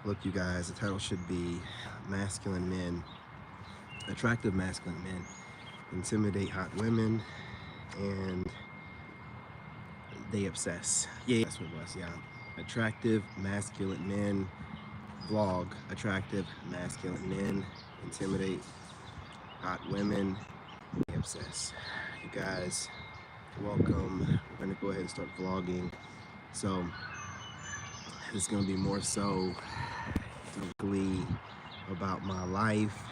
Look, you guys, the title should be Masculine Men, Attractive Masculine Men, Intimidate Hot Women, and They Obsess. Yeah, that's what it was, yeah. Attractive Masculine Men, vlog, Attractive Masculine Men, Intimidate Hot Women, They Obsess. You guys, welcome. We're gonna go ahead and start vlogging. So, it's gonna be more so typically about my life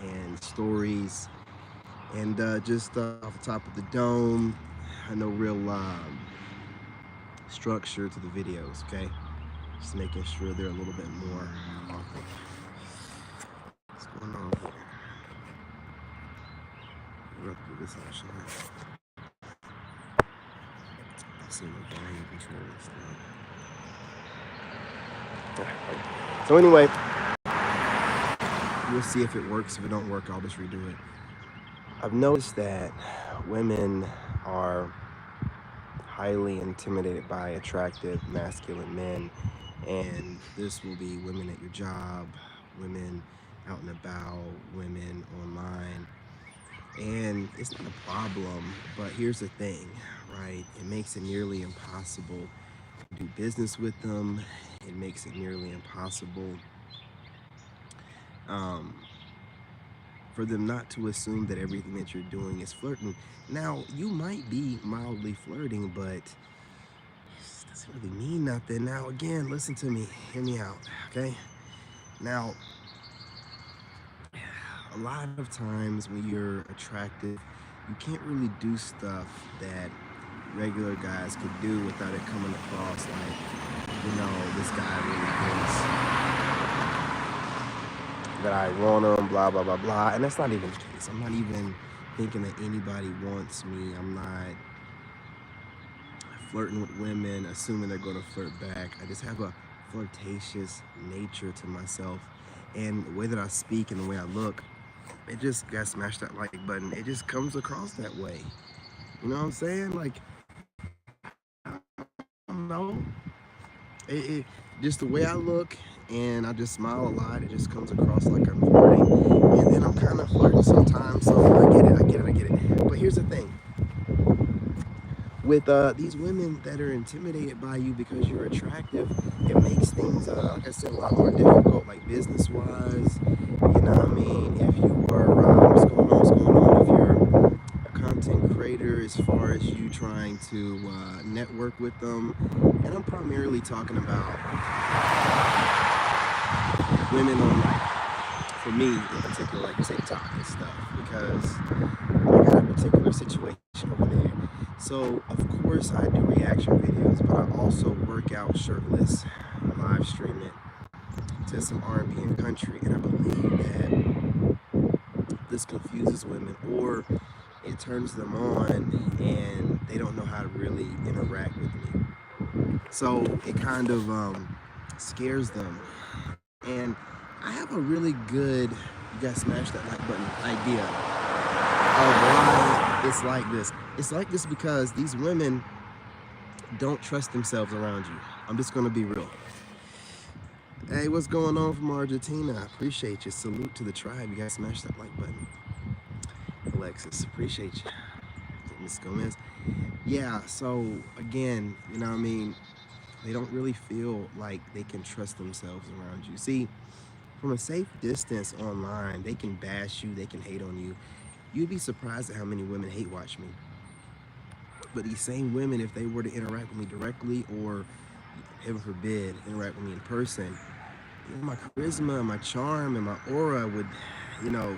and stories, and just off the top of the dome, no real structure to the videos. Okay, just making sure they're a little bit more authentic. What's going on here? We'll do this option here. I see my volume control stuff. So anyway, we'll see if it works. If it don't work, I'll just redo it. I've noticed that women are highly intimidated by attractive masculine men, and this will be women at your job, women out and about, women online. And it's not a problem, but here's the thing, right? It makes it nearly impossible to do business with them. It makes it nearly impossible for them not to assume that everything that you're doing is flirting. Now, you might be mildly flirting, but it doesn't really mean nothing. Now, again, listen to me, hear me out, okay? Now, a lot of times when you're attractive, you can't really do stuff that regular guys could do without it coming across like, this guy really thinks that I want them, blah, blah, blah, blah. And that's not even the case. I'm not even thinking that anybody wants me. I'm not flirting with women, assuming they're going to flirt back. I just have a flirtatious nature to myself. And the way that I speak and the way I look, it just got smashed that like button. It just comes across that way. You know what I'm saying? Like, I don't know. Just the way I look, and I just smile a lot, it just comes across like I'm flirting. And then I'm kind of flirting sometimes, so I get it. But here's the thing. With these women that are intimidated by you because you're attractive, it makes things, like I said, a lot more difficult, like business-wise. You know what I mean? If you are, what's going on? If you're a content creator, as far as you trying to network with them, and I'm primarily talking about women on, like, for me in particular, like TikTok and stuff, because I got a particular situation over there. So of course I do reaction videos, but I also work out shirtless, live stream it to some R&B and country, and I believe that this confuses women, or it turns them on and they don't know how to really interact with me. So it kind of scares them. And I have a really good, you guys smash that like button, idea of why it's like this. It's like this because these women don't trust themselves around you. I'm just gonna be real. Hey, what's going on from Argentina? I appreciate you. Salute to the tribe. You guys smash that like button. Alexis, appreciate you. Miss Gomez. Yeah, so again, you know what I mean? They don't really feel like they can trust themselves around you. See, from a safe distance online, they can bash you, they can hate on you. You'd be surprised at how many women hate watch me. But these same women, if they were to interact with me directly, or heaven forbid, interact with me in person, my charisma, my charm, and my aura would,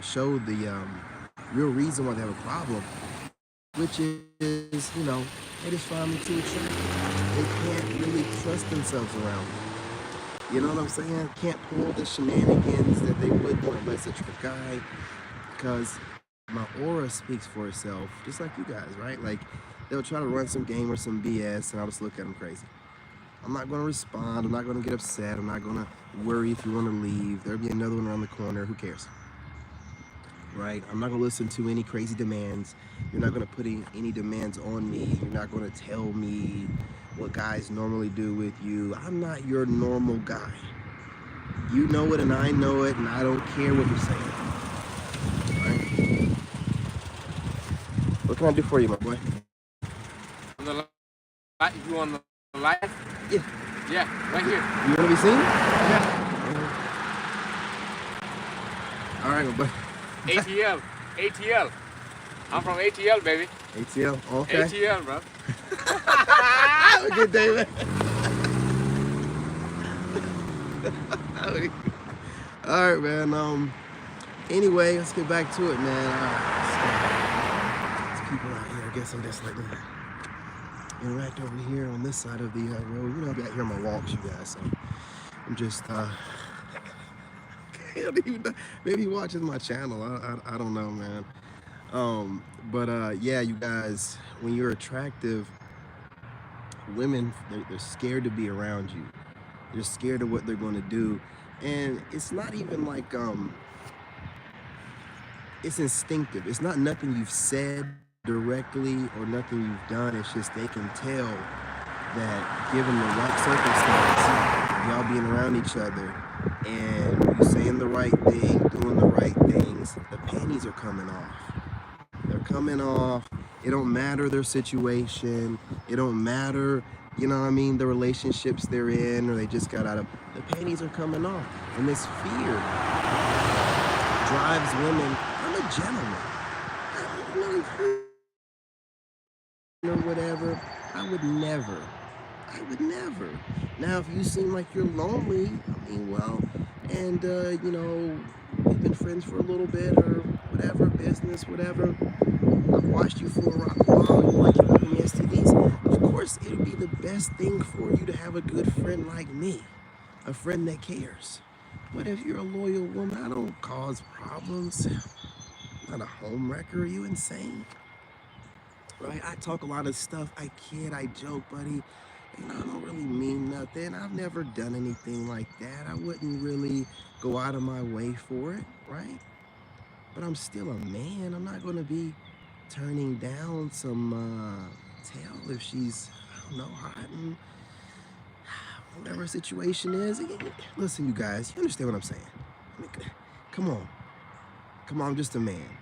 show the real reason why they have a problem, which is, they just find me too attractive. They can't really trust themselves around me. You know what I'm saying? Can't pull the shenanigans that they would do unless it's a guy, because my aura speaks for itself, just like you guys, right? Like, they'll try to run some game or some BS, and I'll just look at them crazy. I'm not going to respond. I'm not going to get upset. I'm not going to worry if you want to leave. There'll be another one around the corner. Who cares? Right? I'm not going to listen to any crazy demands. You're not going to put any demands on me. You're not going to tell me what guys normally do with you. I'm not your normal guy. You know it and I know it, and I don't care what you're saying. Right? What can I do for you, my boy? On the you on the live? Yeah. Yeah, right here. You want to be seen? Yeah. All right, my boy. ATL. ATL. I'm from ATL, baby. ATL. Okay. ATL, bro. Have a good day, man. All right, man. Anyway, let's get back to it, man. There's people out here. I guess I'm just like interact over here on this side of the road. You know, I'll be out here on my walks, you guys. So I'm just I don't even know. Maybe he watches my channel. I don't know, man. Yeah, you guys, when you're attractive, women they're scared to be around you. They're scared of what they're going to do, and it's not even like it's instinctive. It's not nothing you've said directly or nothing you've done. It's just they can tell that given the right circumstance, y'all being around each other and you saying the right thing, doing the right things, the panties are coming off. They're coming off. It don't matter their situation. It don't matter, you know what I mean, the relationships they're in or they just got out of. The panties are coming off. And this fear drives women. I'm a gentleman. I don't know or whatever. I would never. Now, if you seem like you're lonely, I mean, well, and, you know, we've been friends for a little bit or whatever, business, whatever. I've watched you for a while, you like your STDs. Of course, it would be the best thing for you to have a good friend like me, a friend that cares. But if you're a loyal woman, I don't cause problems. I'm not a home wrecker. Are you insane? Right? I talk a lot of stuff. I kid, I joke, buddy. You know, I don't really mean nothing. I've never done anything like that. I wouldn't really go out of my way for it, right? But I'm still a man. I'm not going to be turning down some tail if she's, I don't know, hot and whatever her situation is. Listen, you guys, you understand what I'm saying? I mean, come on. I'm just a man.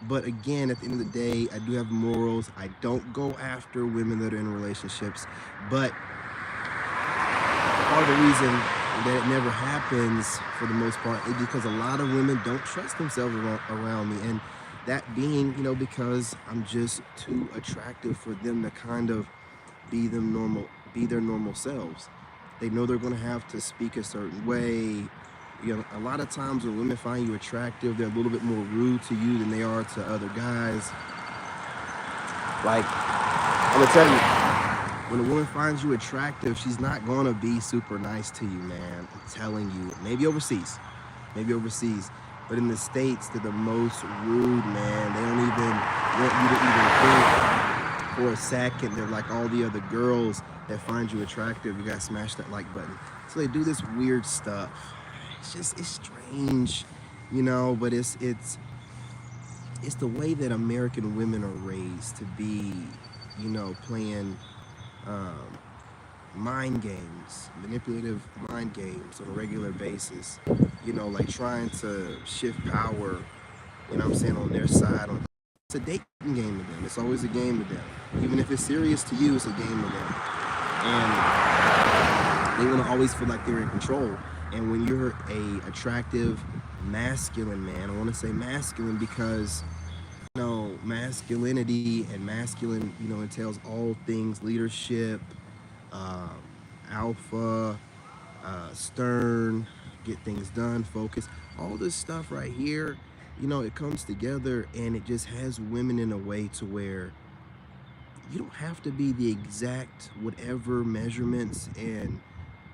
But again, at the end of the day, I do have morals. I don't go after women that are in relationships. But part of the reason that it never happens for the most part is because a lot of women don't trust themselves around me. And that being, you know, because I'm just too attractive for them to kind of be their normal selves. They know they're going to have to speak a certain way. You know, a lot of times when women find you attractive, they're a little bit more rude to you than they are to other guys. Like, I'm gonna tell you, when a woman finds you attractive, she's not gonna be super nice to you, man. I'm telling you. Maybe overseas, but in the States, they're the most rude, man. They don't even want you to even think for a second. They're like all the other girls that find you attractive. You gotta smash that like button. So they do this weird stuff. It's strange, you know, but it's the way that American women are raised to be, you know, playing mind games, manipulative mind games on a regular basis, you know, like trying to shift power, you know what I'm saying, on their side. It's a dating game to them. It's always a game to them. Even if it's serious to you, it's a game to them. And they want to always feel like they're in control. And when you're a attractive, masculine man, I want to say masculine because, you know, masculinity and masculine, you know, entails all things leadership, alpha, stern, get things done, focus, all this stuff right here, you know, it comes together and it just has women in a way to where you don't have to be the exact whatever measurements and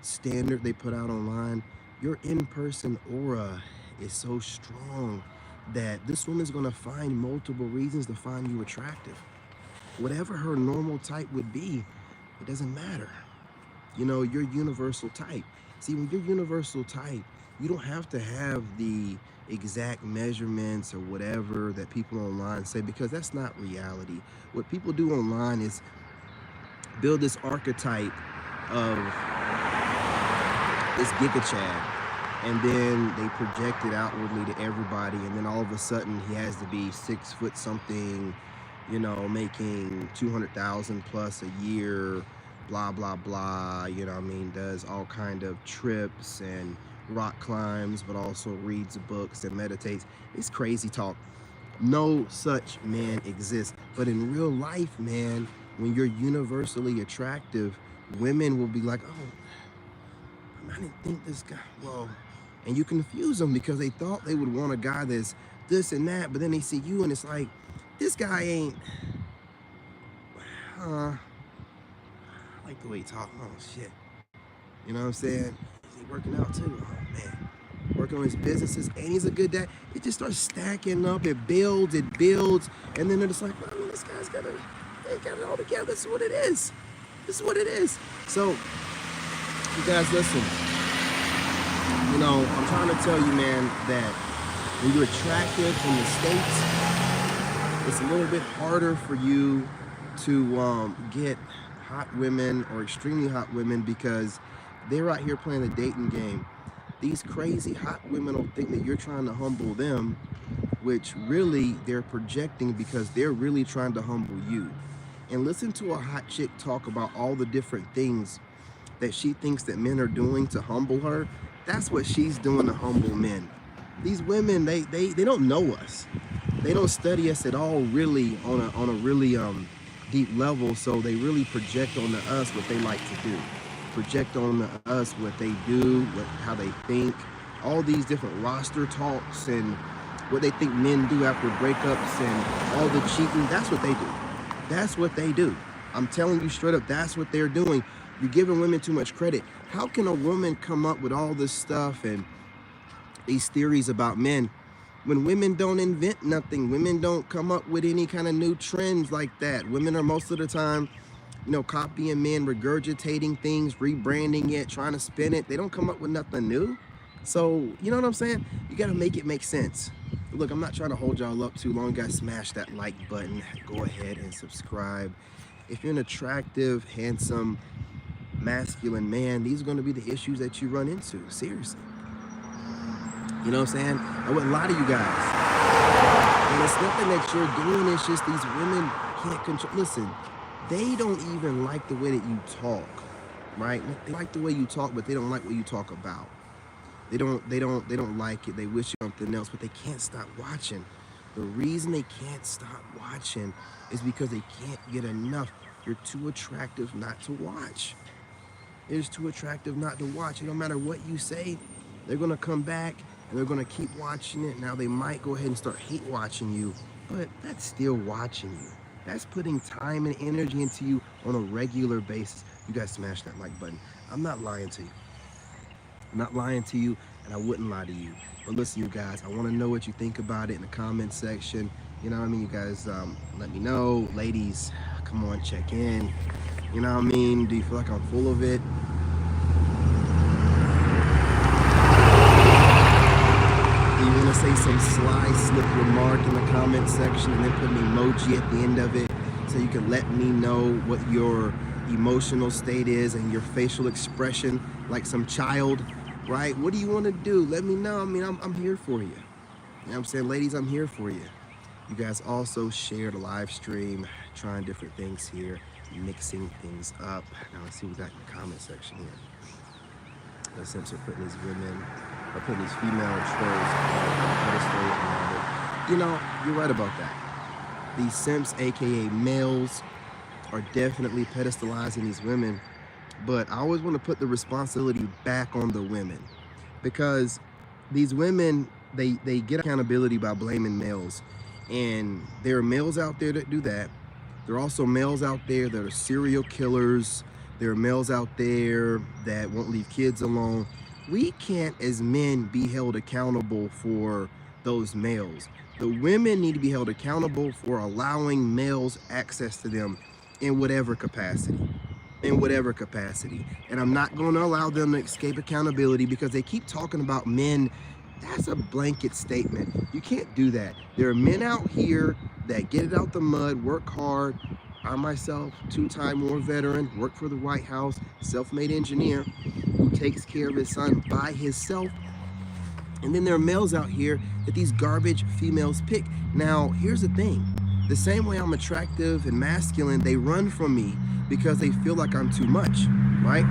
standard they put out online. Your in-person aura is so strong that this woman's gonna find multiple reasons to find you attractive. Whatever her normal type would be, it doesn't matter. You know, you're universal type. See, when you're universal type, you don't have to have the exact measurements or whatever that people online say, because that's not reality. What people do online is build this archetype of this Giga Chad. and then they project it outwardly to everybody, and then all of a sudden he has to be 6 foot something, you know, making 200,000 plus a year, blah blah blah, you know what I mean, does all kind of trips and rock climbs, but also reads books and meditates. It's crazy talk. No such man exists. But in real life, man, when you're universally attractive, women will be like, oh, I didn't think this guy, well, and you confuse them because they thought they would want a guy that's this and that, but then they see you and it's like, this guy ain't, I like the way he talk. Oh shit. You know what I'm saying? Is he working out too? Oh man. Working on his businesses, and he's a good dad. It just starts stacking up, it builds, and then they're just like, well, I mean, this guy's they got it all together. This is what it is. This is what it is. So, you guys listen. You know, I'm trying to tell you, man, that when you're attractive in the States, it's a little bit harder for you to get hot women or extremely hot women because they're out here playing the dating game. These crazy hot women don't think that you're trying to humble them, which really they're projecting because they're really trying to humble you. And listen to a hot chick talk about all the different things that she thinks that men are doing to humble her. That's what she's doing to humble men. These women, they don't know us. They don't study us at all really on a really deep level, so they really project onto us what they like to do. Project on us what they do, how they think, all these different roster talks and what they think men do after breakups and all the cheating. That's what they do. That's what they do. I'm telling you straight up, that's what they're doing. You're giving women too much credit. How can a woman come up with all this stuff and these theories about men when women don't invent nothing? Women don't come up with any kind of new trends like that. Women are most of the time, you know, copying men, regurgitating things, rebranding it, trying to spin it. They don't come up with nothing new. So, you know what I'm saying? You got to make it make sense. Look, I'm not trying to hold y'all up too long. You guys smash that like button. Go ahead and subscribe. If you're an attractive, handsome, masculine man, these are going to be the issues that you run into. Seriously. You know what I'm saying? I wouldn't lie to you guys. And it's nothing that you're doing. It's just these women can't control. Listen, they don't even like the way that you talk, right? They like the way you talk, but they don't like what you talk about. They don't like it. They wish something else, but they can't stop watching. The reason they can't stop watching is because they can't get enough. You're too attractive not to watch. It's too attractive not to watch. And no matter what you say, they're gonna come back and they're gonna keep watching it. Now they might go ahead and start hate watching you, but that's still watching you. That's putting time and energy into you on a regular basis. You guys smash that like button. I'm not lying to you. I'm not lying to you, and I wouldn't lie to you. But listen, you guys, I want to know what you think about it in the comment section. You know what I mean? You guys let me know. Ladies, come on, check in. You know what I mean? Do you feel like I'm full of it? Do you want to say some sly, slip remark in the comment section and then put an emoji at the end of it so you can let me know what your emotional state is and your facial expression like some child, right? What do you want to do? Let me know. I mean, I'm here for you. You know what I'm saying? Ladies, I'm here for you. You guys also share the live stream, trying different things here, mixing things up. Now let's see what we got in the comment section here. The Simps are putting these women, or putting these female trolls on pedestal. You know, you're right about that. These Simps, aka males, are definitely pedestalizing these women, but I always want to put the responsibility back on the women, because these women, they get accountability by blaming males, and there are males out there that do that. There are also males out there that are serial killers. There are males out there that won't leave kids alone. We can't, as men, be held accountable for those males. The women need to be held accountable for allowing males access to them in whatever capacity. In whatever capacity. And I'm not going to allow them to escape accountability because they keep talking about men. That's a blanket statement. You can't do that. There are men out here that get it out the mud, work hard. I myself, 2-time war veteran, worked for the White House, self-made engineer who takes care of his son by himself. And then there are males out here that these garbage females pick. Now, here's the thing. The same way I'm attractive and masculine, they run from me because they feel like I'm too much, right?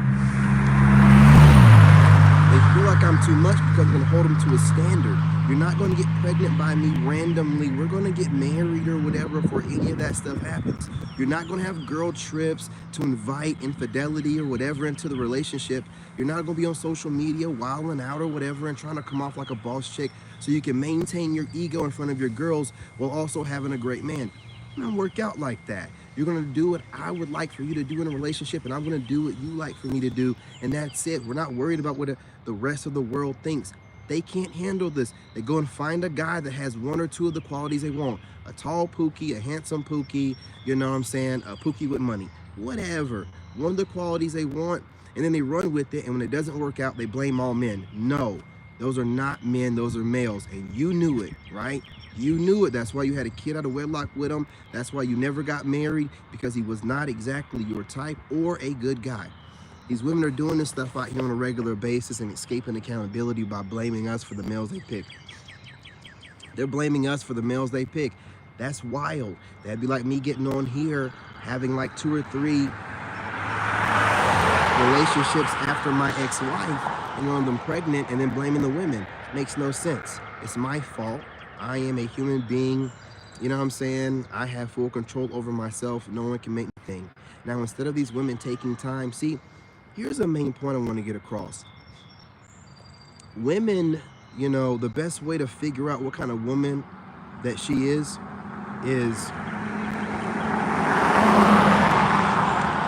They feel like I'm too much because I'm going to hold them to a standard. You're not going to get pregnant by me randomly. We're going to get married or whatever before any of that stuff happens. You're not going to have girl trips to invite infidelity or whatever into the relationship. You're not going to be on social media wilding out or whatever and trying to come off like a boss chick so you can maintain your ego in front of your girls while also having a great man. It doesn't work out like that. You're going to do what I would like for you to do in a relationship, and I'm going to do what you like for me to do, and that's it. We're not worried about what the rest of the world thinks. They can't handle this. They go and find a guy that has one or two of the qualities they want. A tall pookie, a handsome pookie, you know what I'm saying? A pookie with money. Whatever. One of the qualities they want, and then they run with it, and when it doesn't work out, they blame all men. No, those are not men, those are males, and you knew it, right? You knew it. That's why you had a kid out of wedlock with him. That's why you never got married, because he was not exactly your type or a good guy. These women are doing this stuff out here on a regular basis and escaping accountability by blaming us for the males they pick. They're blaming us for the males they pick. That's wild. That'd be like me getting on here, having like 2 or 3 relationships after my ex-wife and one of them pregnant and then blaming the women. Makes no sense. It's my fault. I am a human being. You know what I'm saying? I have full control over myself. No one can make me think. Now, instead of these women taking time, see, here's a main point I want to get across. Women, you know, the best way to figure out what kind of woman that she is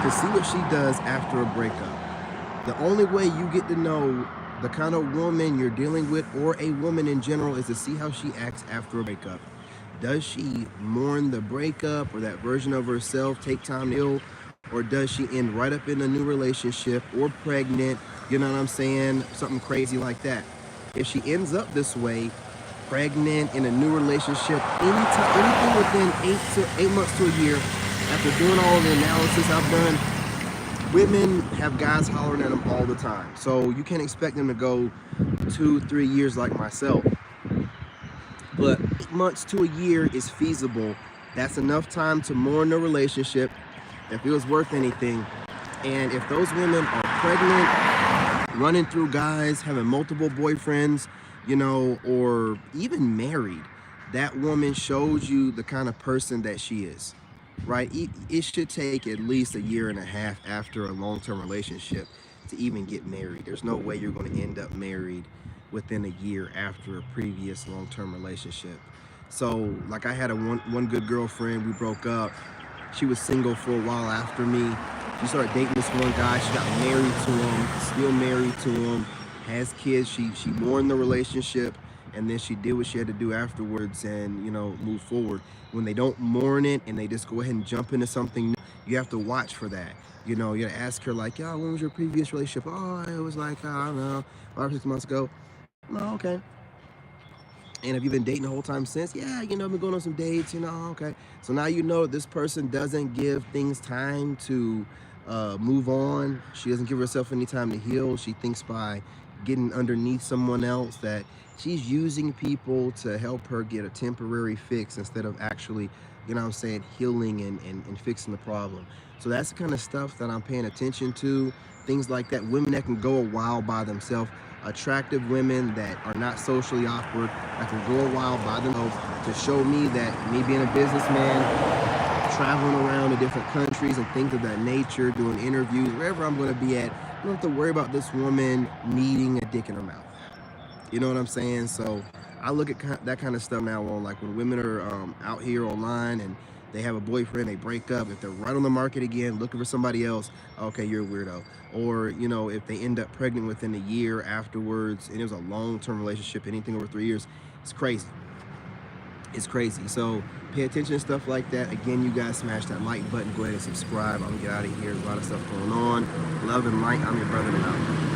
to see what she does after a breakup. The only way you get to know the kind of woman you're dealing with, or a woman in general, is to see how she acts after a breakup. Does she mourn the breakup or that version of herself, take time to heal, or does she end right up in a new relationship or pregnant, you know what I'm saying, something crazy like that? If she ends up this way, pregnant, in a new relationship, anything within 8 months to a year, after doing all the analysis I've done, women have guys hollering at them all the time. So you can't expect them to go 2-3 years like myself. But 8 months to a year is feasible. That's enough time to mourn the relationship, if it was worth anything. And if those women are pregnant, running through guys, having multiple boyfriends, you know, or even married, that woman shows you the kind of person that she is, right? It should take at least a year and a half after a long-term relationship to even get married. There's no way you're going to end up married within a year after a previous long-term relationship. So, like, I had one good girlfriend. We broke up. She was single for a while after me. She started dating this one guy. She got married to him, still married to him, has kids. She mourned the relationship, and then she did what she had to do afterwards and, you know, move forward. When they don't mourn it and they just go ahead and jump into something new, you have to watch for that. You know, you gotta ask her, like, yo, when was your previous relationship? Oh, it was like, I don't know, 5 or 6 months ago. Oh, okay. And have you been dating the whole time since? Yeah, you know, I've been going on some dates, you know, okay. So now you know this person doesn't give things time to move on. She doesn't give herself any time to heal. She thinks by getting underneath someone else that she's using people to help her get a temporary fix instead of actually, you know what I'm saying, healing and fixing the problem. So that's the kind of stuff that I'm paying attention to. Things like that. Women that can go a while by themselves. Attractive women that are not socially awkward, that can go a while by themselves, to show me that me being a businessman, traveling around to different countries and things of that nature, doing interviews, wherever I'm going to be at, I don't have to worry about this woman needing a dick in her mouth. You know what I'm saying? So I look at that kind of stuff now on, like, when women are out here online and they have a boyfriend, they break up, if they're right on the market again looking for somebody else, okay, you're a weirdo. Or, you know, if they end up pregnant within a year afterwards and it was a long-term relationship, anything over 3 years, it's crazy. It's crazy. So pay attention to stuff like that. Again, you guys smash that like button, go ahead and subscribe. I'm gonna get out of here. There's a lot of stuff going on. Love and light. I'm your brother now.